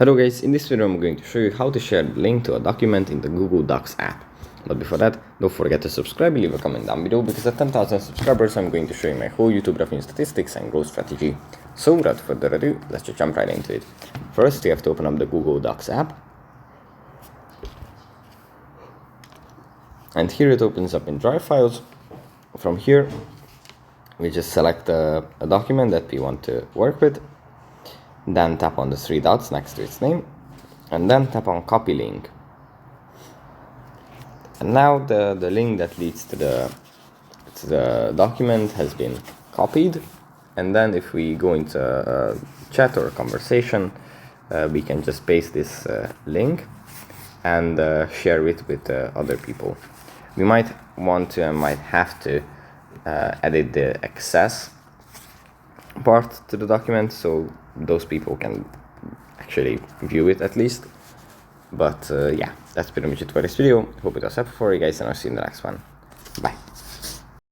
Hello guys, in this video I'm going to show you how to share the link to a document in the Google Docs app. But before that, don't forget to subscribe and leave a comment down below, because at 10,000 subscribers I'm going to show you my whole YouTube revenue statistics and growth strategy. So without further ado, let's just jump right into it. First, you have to open up the Google Docs app. And here it opens up in Drive files. From here, we just select a document that we want to work with. Then tap on the three dots next to its name, and then tap on copy link. And now the link that leads to the document has been copied. And then if we go into a chat or a conversation, we can just paste this link and share it with other people. We might want to and might have to edit the access part to the document, so those people can actually view it at least. But yeah, that's pretty much it for this video. Hope it was helpful for you guys, and I'll see you in the next one. Bye.